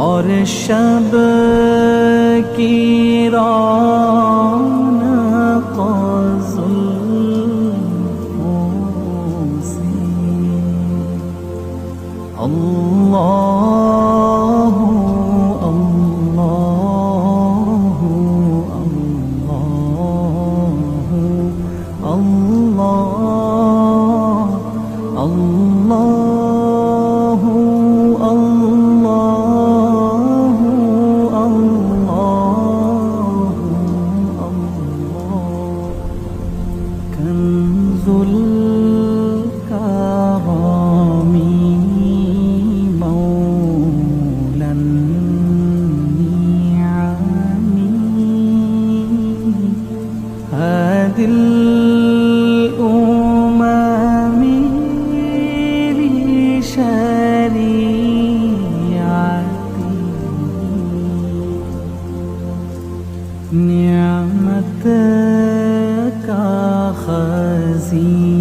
और शब की रौनक जुल्फों से अल्लाहु अल्लाहु अल्लाहु अल्लाह अल्लाहु अल्लाहु अल्लाहु अल्लाह कंजुल करामी मौलन नियामी हादिल नियामत का खज़ीना